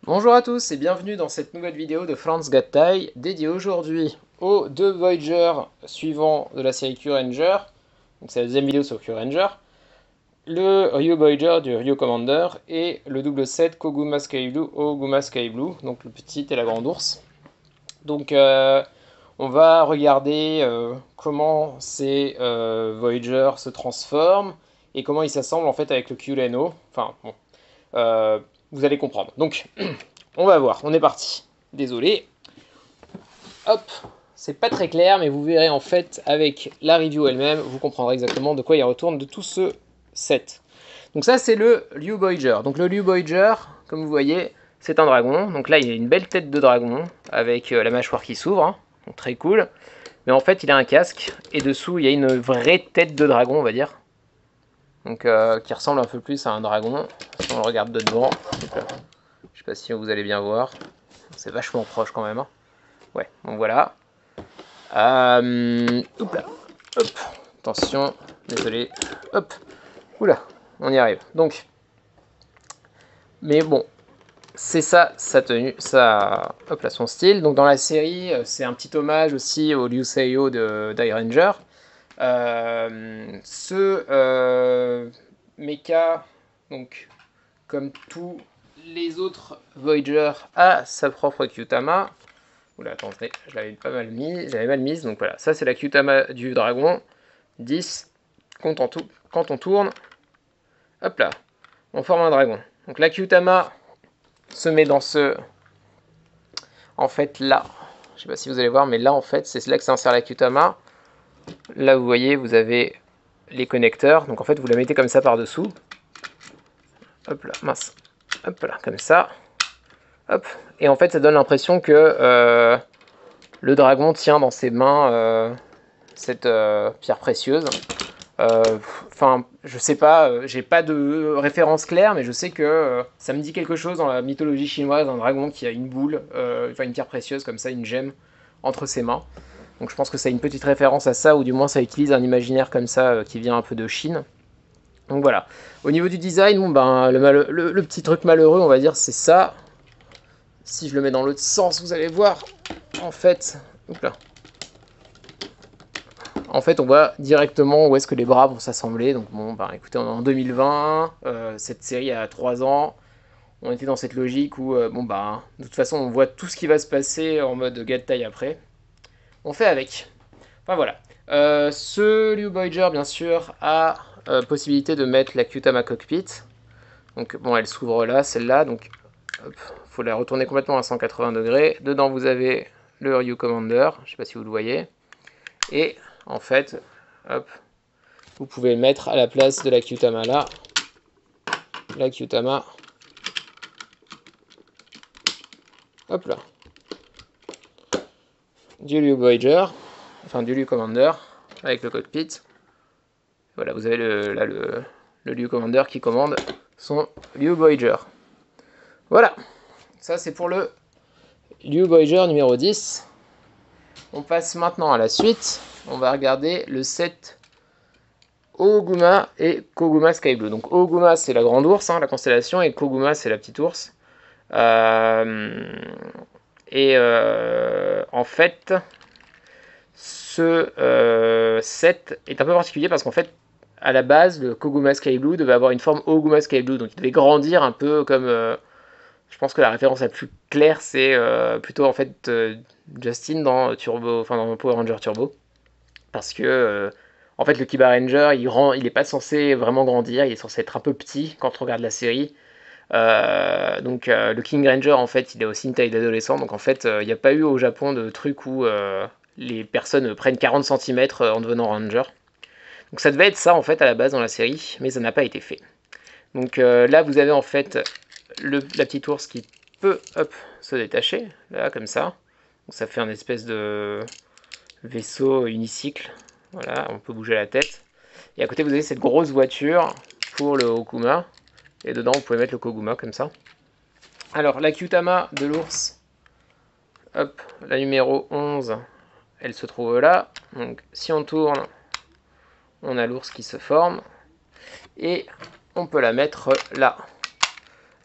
Bonjour à tous et bienvenue dans cette nouvelle vidéo de Franz Gattai dédiée aujourd'hui aux deux Voyager suivants de la série Q-Ranger. Donc c'est la deuxième vidéo sur Q-Ranger. Le Ryu Voyager du Ryu Commander et le double set Koguma Sky Blue Oguma Sky Blue, donc le petit et la grande ours. Donc on va regarder comment ces Voyager se transforment et comment ils s'assemblent en fait avec le Q-Leno. Enfin bon, euh, vous allez comprendre. Donc on va voir, on est parti. Désolé. Hop, c'est pas très clair, mais vous verrez en fait avec la review elle-même, vous comprendrez exactement de quoi il retourne de tout ce set. Donc ça c'est le Liu Voyager. Donc le Liu Voyager, comme vous voyez, c'est un dragon. Donc là il a une belle tête de dragon avec la mâchoire qui s'ouvre, hein. Donc très cool. Mais en fait il a un casque et dessous il y a une vraie tête de dragon, on va dire. Donc qui ressemble un peu plus à un dragon si on le regarde de devant. Donc, je sais pas si vous allez bien voir. C'est vachement proche quand même, hein. Ouais, donc voilà. Hop là. Hop. Attention. Désolé. Hop. Oula. On y arrive. Donc. Mais bon. C'est ça, sa tenue, ça, hop là, son style. Donc dans la série, c'est un petit hommage aussi au Liu Seiyo de Ranger. Ce mecha, donc comme tous les autres Voyager, a sa propre Kyutama. Oula, attendez, je l'avais pas mal mis, j'avais mal mise, donc voilà, ça c'est la Kyutama du dragon, 10, quand on tourne, hop là, on forme un dragon. Donc la Kyutama se met dans ce, en fait là, je sais pas si vous allez voir, mais là en fait, c'est là que s'insère la Kyutama. Là vous voyez, vous avez les connecteurs, donc en fait vous la mettez comme ça par-dessous, hop là, mince, hop là, comme ça, hop, et en fait ça donne l'impression que le dragon tient dans ses mains cette pierre précieuse. Enfin, je sais pas, j'ai pas de référence claire, mais je sais que ça me dit quelque chose dans la mythologie chinoise, un dragon qui a une boule, enfin une pierre précieuse comme ça, une gemme entre ses mains. Donc je pense que ça a une petite référence à ça, ou du moins ça utilise un imaginaire comme ça qui vient un peu de Chine. Donc voilà. Au niveau du design, bon, ben, le petit truc malheureux, on va dire, c'est ça. Si je le mets dans l'autre sens, vous allez voir, en fait, là. En fait, on voit directement où est-ce que les bras vont s'assembler. Donc bon, bah écoutez, on est en 2020, cette série a 3 ans. On était dans cette logique où, bon bah, de toute façon, on voit tout ce qui va se passer en mode Gattai après. On fait avec. Enfin voilà. Ce Liu Voyager, bien sûr, a possibilité de mettre la Kyutama Cockpit. Donc bon, elle s'ouvre là, celle-là. Donc, hop, faut la retourner complètement à 180 degrés. Dedans, vous avez le Ryu Commander. Je sais pas si vous le voyez. Et en fait, hop, vous pouvez le mettre à la place de la Kyutama là. La Kyutama. Hop là. Du Liu Voyager. Enfin, du Liu Commander. Avec le cockpit. Voilà, vous avez le Liu Commander qui commande son Liu Voyager. Voilà. Ça, c'est pour le Liu Voyager numéro 10. On passe maintenant à la suite. On va regarder le set Oguma et Koguma Sky Blue. Donc Oguma c'est la grande ours, hein, la constellation, et Koguma c'est la petite ours. En fait, ce set est un peu particulier parce qu'en fait, à la base, le Koguma Sky Blue devait avoir une forme Oguma Sky Blue, donc il devait grandir un peu comme. Je pense que la référence la plus claire, c'est plutôt en fait Justin dans Turbo, enfin dans Power Ranger Turbo, parce que en fait le Kiba Ranger, il est pas censé vraiment grandir, il est censé être un peu petit quand on regarde la série. Le King Ranger en fait il a aussi une taille d'adolescent, donc en fait il n'y a pas eu au Japon de truc où les personnes prennent 40 cm en devenant Ranger. Donc ça devait être ça en fait à la base dans la série, mais ça n'a pas été fait. Donc là vous avez en fait la petite ours qui peut hop, se détacher, là comme ça. Donc ça fait un espèce de vaisseau unicycle. Voilà, on peut bouger la tête. Et à côté vous avez cette grosse voiture pour le Okuma. Et dedans, vous pouvez mettre le Koguma comme ça. Alors, la Kyutama de l'ours, hop, la numéro 11, elle se trouve là. Donc, si on tourne, on a l'ours qui se forme. Et on peut la mettre là.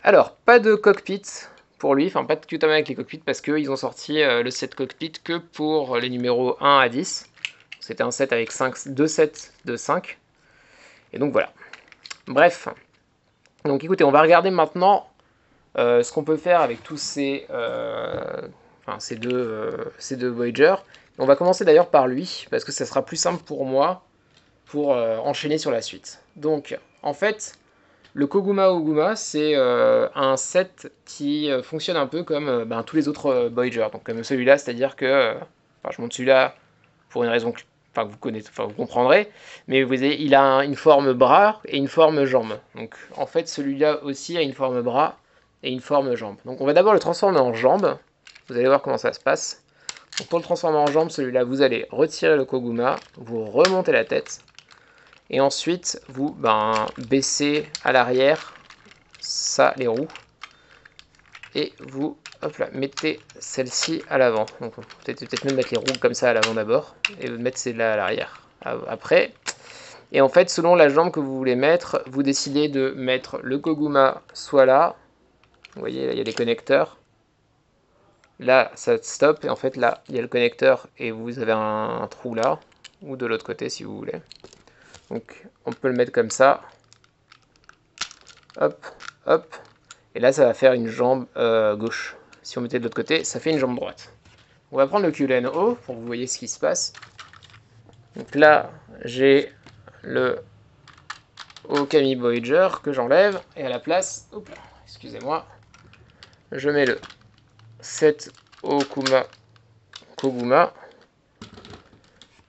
Alors, pas de cockpit pour lui, enfin pas de Kyutama avec les cockpits parce qu'ils ont sorti le set cockpit que pour les numéros 1 à 10. C'était un set avec 2 sets de 5. Et donc voilà. Bref. Donc écoutez, on va regarder maintenant ce qu'on peut faire avec tous ces deux Voyager. On va commencer d'ailleurs par lui, parce que ça sera plus simple pour moi pour enchaîner sur la suite. Donc, en fait, le Koguma Oguma, c'est un set qui fonctionne un peu comme tous les autres Voyager. Donc comme celui-là, c'est-à-dire que... je montre celui-là pour une raison que vous connaissez, vous comprendrez. Mais vous voyez, il a une forme bras et une forme jambe. Donc en fait, celui-là aussi a une forme bras et une forme jambe. Donc on va d'abord le transformer en jambe. Vous allez voir comment ça se passe. Donc pour le transformer en jambe, celui-là, vous allez retirer le Koguma, vous remontez la tête, et ensuite vous baissez à l'arrière les roues, et vous mettez celle-ci à l'avant. Donc peut-être même mettre les roues comme ça à l'avant d'abord, et vous mettre celle-là à l'arrière après. Et en fait, selon la jambe que vous voulez mettre, vous décidez de mettre le Koguma soit là, vous voyez, là il y a les connecteurs. Là, ça stop, et en fait, là, il y a le connecteur, et vous avez un trou là, ou de l'autre côté, si vous voulez. Donc, on peut le mettre comme ça. Hop, hop. Et là, ça va faire une jambe gauche. Si on mettait de l'autre côté, ça fait une jambe droite. On va prendre le QLNO, pour que vous voyez ce qui se passe. Donc là, j'ai le Okami Voyager que j'enlève, et à la place, excusez-moi, je mets le 7 Okuma Koguma.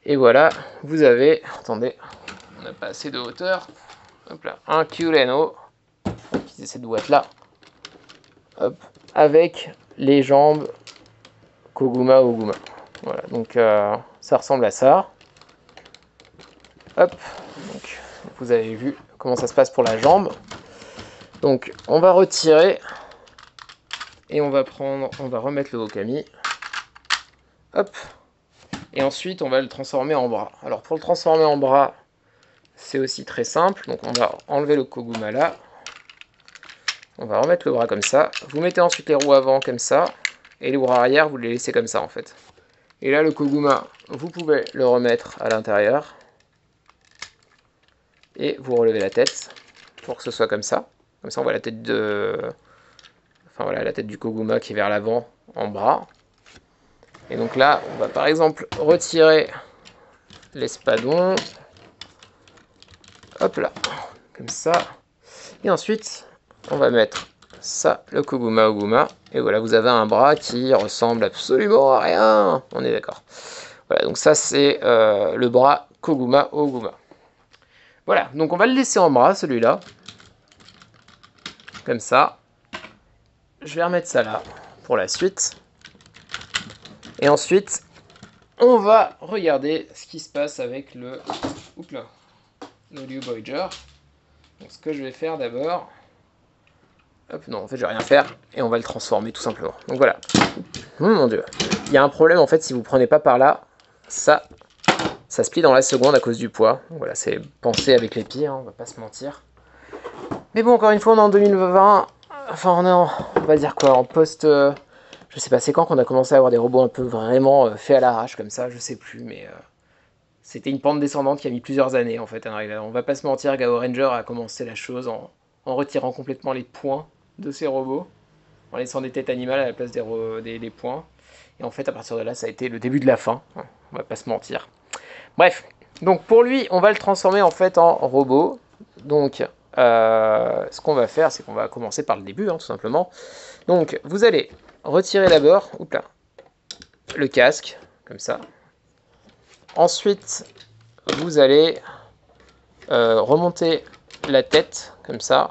Et voilà, vous avez, attendez, on n'a pas assez de hauteur. Hop là, un QLNO, utiliser cette boîte là, hop, avec les jambes Koguma Oguma. Voilà, donc ça ressemble à ça. Hop, donc vous avez vu comment ça se passe pour la jambe. Donc on va retirer. Et on va remettre le Okami. Hop. Et ensuite, on va le transformer en bras. Alors, pour le transformer en bras, c'est aussi très simple. Donc, on va enlever le Koguma là. On va remettre le bras comme ça. Vous mettez ensuite les roues avant comme ça. Et les roues arrière, vous les laissez comme ça, en fait. Et là, le Koguma, vous pouvez le remettre à l'intérieur. Et vous relevez la tête pour que ce soit comme ça. Comme ça, on voit la tête la tête du Koguma qui est vers l'avant en bras. Et donc là, on va par exemple retirer l'espadon. Hop là, comme ça. Et ensuite, on va mettre ça, le Koguma Oguma. Et voilà, vous avez un bras qui ressemble absolument à rien. On est d'accord. Voilà, donc ça c'est le bras Koguma Oguma. Voilà, donc on va le laisser en bras, celui-là. Comme ça. Je vais remettre ça là pour la suite. Et ensuite, on va regarder ce qui se passe avec le Liu Voyager. Donc ce que je vais faire d'abord... Hop, non, en fait, je vais rien faire. Et on va le transformer tout simplement. Donc voilà. Mon dieu. Il y a un problème, en fait, si vous ne prenez pas par là, ça se plie dans la seconde à cause du poids. Donc voilà, c'est pensé avec les pieds, hein, on va pas se mentir. Mais bon, encore une fois, on est en 2020. Enfin, on va dire quoi, en post... je sais pas, c'est quand qu'on a commencé à avoir des robots un peu vraiment faits à l'arrache comme ça, je sais plus, mais... c'était une pente descendante qui a mis plusieurs années, en fait, à arriver. On va pas se mentir, Gao Ranger a commencé la chose en retirant complètement les points de ses robots, en laissant des têtes animales à la place des points. Et en fait, à partir de là, ça a été le début de la fin, on va pas se mentir. Bref, donc pour lui, on va le transformer en fait en robot. Donc, ce qu'on va faire, c'est qu'on va commencer par le début, tout simplement. Donc, vous allez retirer d'abord le casque, comme ça. Ensuite, vous allez remonter la tête, comme ça.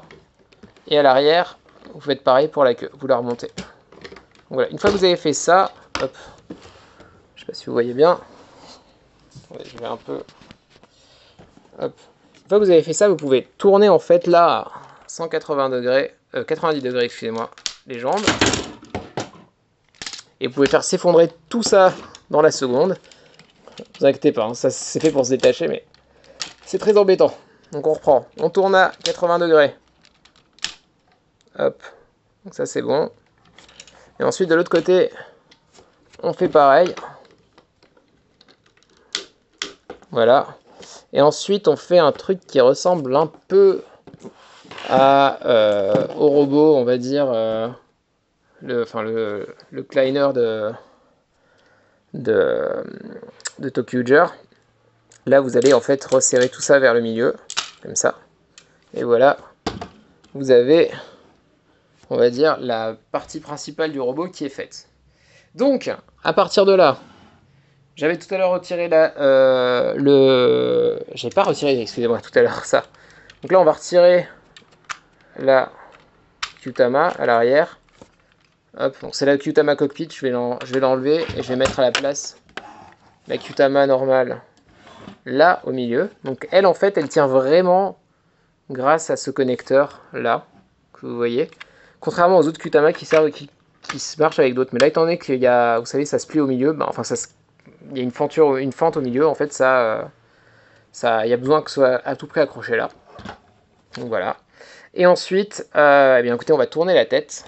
Et à l'arrière, vous faites pareil pour la queue, vous la remontez. Donc voilà, une fois que vous avez fait ça, hop, je sais pas si vous voyez bien. Ouais, je vais un peu... Hop. Une fois que vous avez fait ça, vous pouvez tourner en fait là à 180 degrés, 90 degrés, excusez-moi, les jambes. Et vous pouvez faire s'effondrer tout ça dans la seconde. Ne vous inquiétez pas, ça c'est fait pour se détacher, mais c'est très embêtant. Donc on reprend, on tourne à 80 degrés. Hop, donc ça c'est bon. Et ensuite, de l'autre côté, on fait pareil. Voilà. Et ensuite, on fait un truc qui ressemble un peu au robot, on va dire, le cleaner de ToQger. Là, vous allez en fait resserrer tout ça vers le milieu, comme ça. Et voilà, vous avez, on va dire, la partie principale du robot qui est faite. Donc, à partir de là, j'avais tout à l'heure retiré j'ai pas retiré, excusez-moi, tout à l'heure ça. Donc là, on va retirer la Qtama à l'arrière. Hop, donc c'est la Qtama cockpit, je vais l'enlever et je vais mettre à la place la Qtama normale là au milieu. Donc elle, en fait, elle tient vraiment grâce à ce connecteur là que vous voyez. Contrairement aux autres Qtama qui se marchent avec d'autres. Mais là, étant donné qu'il y a, vous savez, ça se plie au milieu, bah, enfin il y a une fente au milieu, en fait, il y a besoin que ce soit à tout près accroché là. Donc voilà. Et ensuite, eh bien écoutez, on va tourner la tête.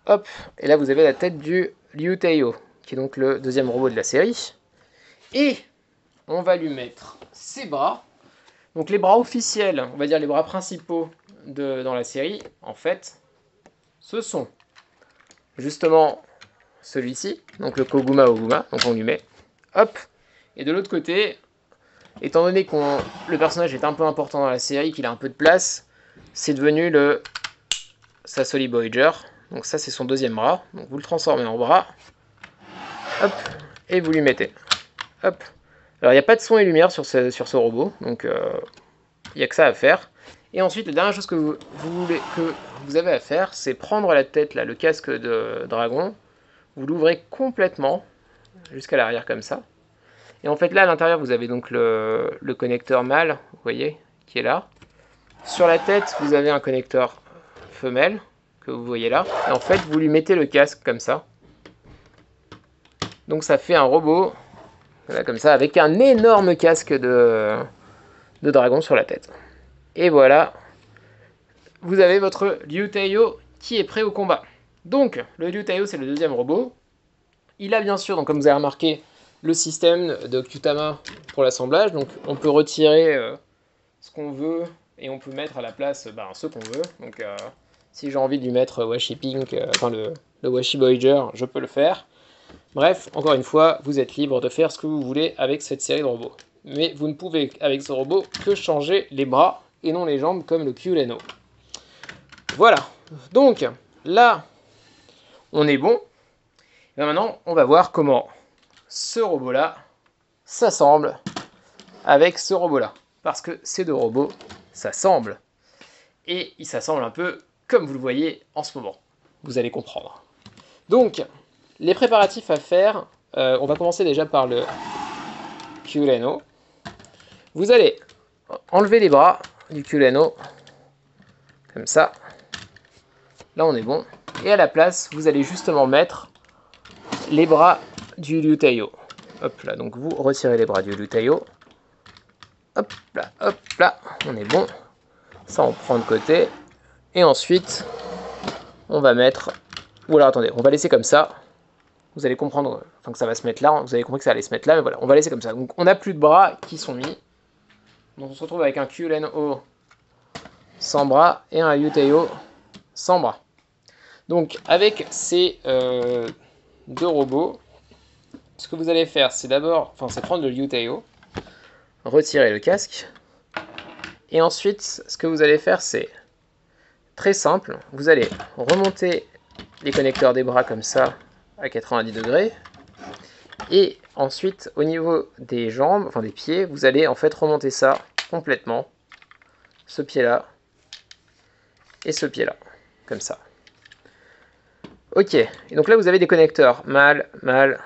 Hop, et là vous avez la tête du Liu Taiyo, qui est donc le deuxième robot de la série. Et on va lui mettre ses bras. Donc les bras officiels, on va dire les bras principaux dans la série, en fait, ce sont justement celui-ci, donc le Koguma Oguma, donc on lui met, hop, et de l'autre côté, étant donné que le personnage est un peu important dans la série, qu'il a un peu de place, c'est devenu le Sasori Voyager. Donc ça, c'est son deuxième bras. Donc vous le transformez en bras. Hop. Et vous lui mettez. Hop. Alors, il n'y a pas de son et lumière sur ce robot. Donc, il n'y a que ça à faire. Et ensuite, la dernière chose que vous avez à faire, c'est prendre la tête, là, le casque de dragon. Vous l'ouvrez complètement jusqu'à l'arrière comme ça. Et en fait, là, à l'intérieur, vous avez donc le connecteur mâle, vous voyez, qui est là. Sur la tête, vous avez un connecteur femelle, que vous voyez là. Et en fait, vous lui mettez le casque comme ça. Donc ça fait un robot, voilà, comme ça, avec un énorme casque de dragon sur la tête. Et voilà, vous avez votre Liu Taiyo qui est prêt au combat. Donc, le Liu Taiyo, c'est le deuxième robot. Il a bien sûr, donc, comme vous avez remarqué, le système de Qtama pour l'assemblage. Donc, on peut retirer ce qu'on veut et on peut mettre à la place ce qu'on veut. Donc, si j'ai envie de lui mettre Washi Pink, le Washi Voyager, je peux le faire. Bref, encore une fois, vous êtes libre de faire ce que vous voulez avec cette série de robots. Mais vous ne pouvez, avec ce robot, que changer les bras et non les jambes comme le Q-Leno. Voilà. Donc, là, on est bon. Et maintenant, on va voir comment ce robot-là s'assemble avec ce robot-là. Parce que ces deux robots s'assemblent. Et ils s'assemblent un peu comme vous le voyez en ce moment. Vous allez comprendre. Donc, les préparatifs à faire, on va commencer déjà par le Q-Leno. Vous allez enlever les bras du Q-Leno, comme ça. Là, on est bon. Et à la place, vous allez justement mettre les bras du Liu Taiyo. Hop là, donc vous retirez les bras du Liu Taiyo. Hop là, on est bon. Ça, on prend de côté. Et ensuite, on va mettre... Ou alors, attendez, on va laisser comme ça. Vous allez comprendre que ça va se mettre là. Vous avez compris que ça allait se mettre là, mais voilà, on va laisser comme ça. Donc, on n'a plus de bras qui sont mis. Donc, on se retrouve avec un Q-Leno sans bras et un Liu Taiyo sans bras. Donc, avec ces deux robots, ce que vous allez faire, c'est d'abord, c'est prendre le Liu Taiyo, retirer le casque, et ensuite, ce que vous allez faire, c'est très simple. Vous allez remonter les connecteurs des bras comme ça à 90 degrés, et ensuite, au niveau des jambes, des pieds, vous allez en fait remonter ça complètement, ce pied-là et ce pied-là, comme ça. Ok, et donc là vous avez des connecteurs mâle, mâle,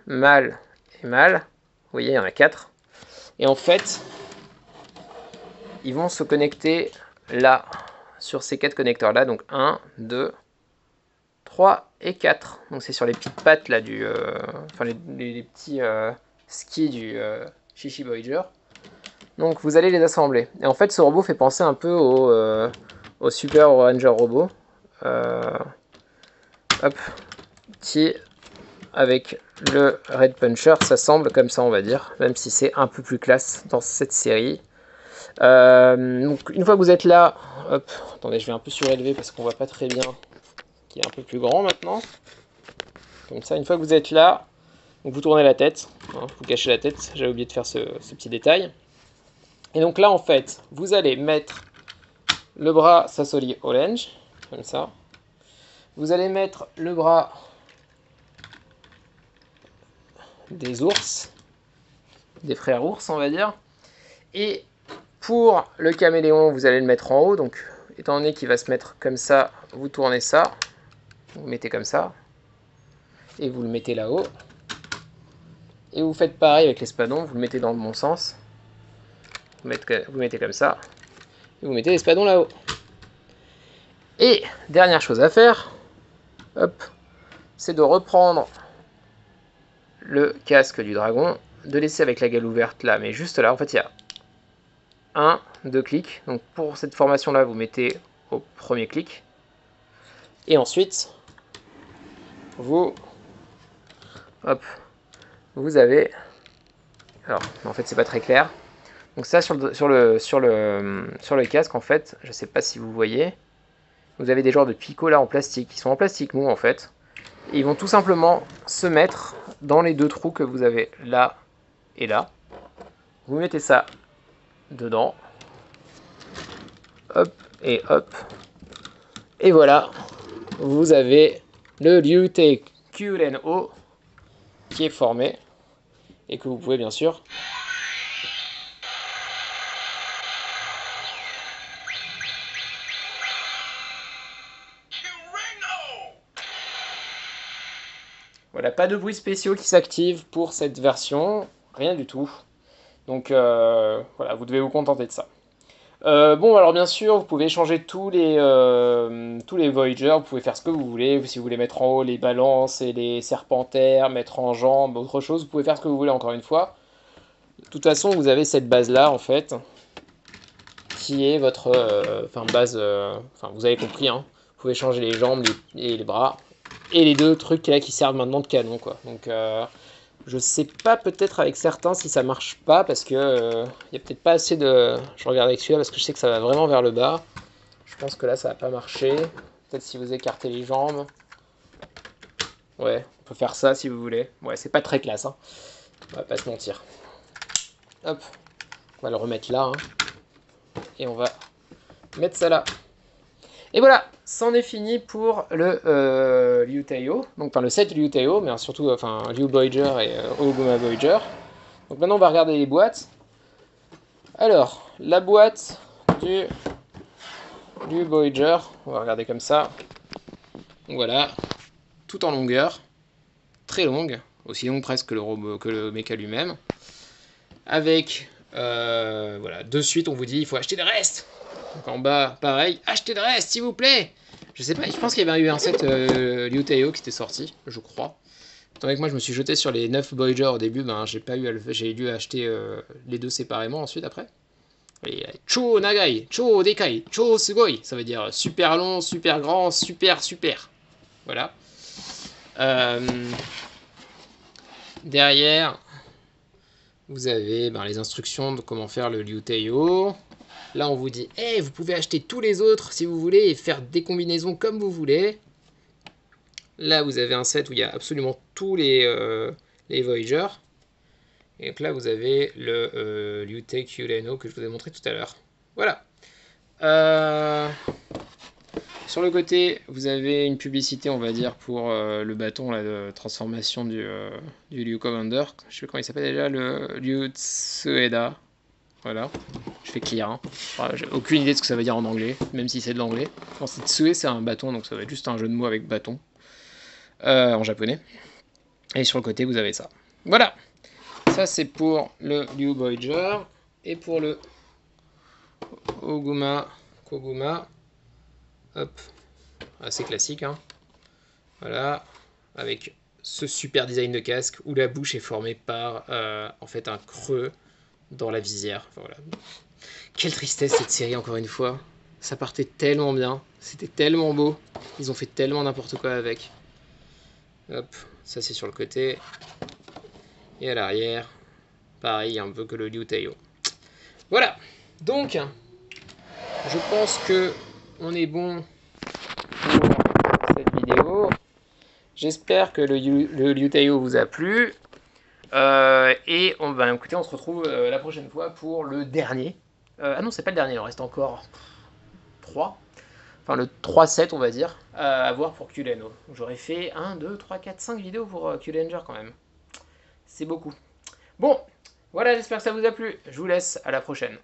mâle et mâle. Vous voyez, il y en a 4. Et en fait, ils vont se connecter là, sur ces 4 connecteurs là. Donc 1, 2, 3 et 4. Donc c'est sur les petites pattes là les petits skis du Shishi Voyager. Donc vous allez les assembler. Et en fait, ce robot fait penser un peu au Super Ranger Robot. hop, qui avec le Red Puncher s'assemble comme ça, on va dire, même si c'est un peu plus classe dans cette série. Donc une fois que vous êtes là, hop, attendez, je vais un peu surélever parce qu'on voit pas très bien, qui est un peu plus grand maintenant. Comme ça, une fois que vous êtes là, donc vous tournez la tête, hein, vous cachez la tête, j'avais oublié de faire ce petit détail. Et donc là, en fait, vous allez mettre le bras Sasori Orange, comme ça. Vous allez mettre le bras des ours, des frères ours, on va dire. Et pour le caméléon, vous allez le mettre en haut. Donc, étant donné qu'il va se mettre comme ça, vous tournez ça. Vous le mettez comme ça. Et vous le mettez là-haut. Et vous faites pareil avec l'espadon. Vous le mettez dans le bon sens. Vous mettez comme ça. Et vous mettez l'espadon là-haut. Et dernière chose à faire, hop, c'est de reprendre le casque du dragon, de laisser avec la gueule ouverte là, mais juste là, en fait, il y a 1, 2 clics. Donc pour cette formation-là, vous mettez au premier clic. Et ensuite, vous avez... Alors, en fait, c'est pas très clair. Donc ça, sur le casque, en fait, je sais pas si vous voyez, vous avez des genres de picots là en plastique, qui sont en plastique mou, en fait. Et ils vont tout simplement se mettre dans les 2 trous que vous avez là et là. Vous mettez ça dedans. Hop et hop. Et voilà, vous avez le Ryutei Kyuren-O qui est formé et que vous pouvez bien sûr voilà, pas de bruits spéciaux qui s'activent pour cette version, rien du tout. Donc voilà, vous devez vous contenter de ça. Bon, alors bien sûr, vous pouvez changer tous les Voyagers, vous pouvez faire ce que vous voulez. Si vous voulez mettre en haut les balances et les serpentaires, mettre en jambes, autre chose, vous pouvez faire ce que vous voulez encore une fois. De toute façon, vous avez cette base-là, en fait, qui est votre base... Enfin, vous avez compris, hein. Vous pouvez changer les jambes et les bras. Et les 2 trucs là qui servent maintenant de canon, quoi. Donc, je sais pas peut-être avec certains si ça marche pas, parce que y a peut-être pas assez de... Je regarde avec celui-là parce que je sais que ça va vraiment vers le bas. Je pense que là, ça va pas marcher. Peut-être si vous écartez les jambes. Ouais, on peut faire ça si vous voulez. Ouais, c'est pas très classe, hein. On va pas se mentir. Hop, on va le remettre là, hein. Et on va mettre ça là. Et voilà, c'en est fini pour le Liu-Taiyo, donc le set Liu-Taiyo, mais surtout Liu Voyager et Oguma Voyager. Donc maintenant on va regarder les boîtes. Alors, la boîte du Liu Voyager, on va regarder comme ça. Donc voilà, tout en longueur, très longue, aussi longue presque que le mecha lui-même. Avec, voilà, de suite on vous dit il faut acheter des restes. Donc en bas, pareil, achetez de reste, s'il vous plaît. Je sais pas, je pense qu'il y avait eu un set Liu-Taiyo qui était sorti, je crois. Étant donné que moi je me suis jeté sur les 9 Voyager au début, ben j'ai dû acheter les 2 séparément ensuite après. Et Cho Nagai, Cho Dekai, Cho Sugoi, ça veut dire super long, super grand, super super. Voilà. Derrière, vous avez les instructions de comment faire le Liu-Taiyo. Là, on vous dit, hey, vous pouvez acheter tous les autres si vous voulez et faire des combinaisons comme vous voulez. Là, vous avez un set où il y a absolument tous les Voyagers. Et donc là, vous avez le Ryutei Kyuren-O que je vous ai montré tout à l'heure. Voilà. Sur le côté, vous avez une publicité, on va dire, pour le bâton là, de transformation du Liu Commander. Je sais pas comment il s'appelle déjà, le Liu Tsueda. Voilà, je fais clear. Hein. Voilà, j'ai aucune idée de ce que ça veut dire en anglais, même si c'est de l'anglais. Je pense que Tsue, c'est un bâton, donc ça va être juste un jeu de mots avec bâton en japonais. Et sur le côté, vous avez ça. Voilà, ça c'est pour le Liu Voyager et pour le Koguma. Hop, assez classique. Hein. Voilà, avec ce super design de casque où la bouche est formée par en fait un creux dans la visière. Enfin, voilà. Quelle tristesse cette série, encore une fois. Ça partait tellement bien, c'était tellement beau, ils ont fait tellement n'importe quoi avec. Hop, ça c'est sur le côté. Et à l'arrière, pareil, un peu que le Liu Taio. Voilà, donc, je pense que on est bon pour cette vidéo. J'espère que le Liu Taio vous a plu. Et écoutez, on se retrouve la prochaine fois pour le dernier. Ah non, c'est pas le dernier, il en reste encore 3. Enfin, le 3-7, on va dire, à voir pour QLNO. J'aurais fait 1, 2, 3, 4, 5 vidéos pour QLanger quand même. C'est beaucoup. Bon, voilà, j'espère que ça vous a plu. Je vous laisse, à la prochaine.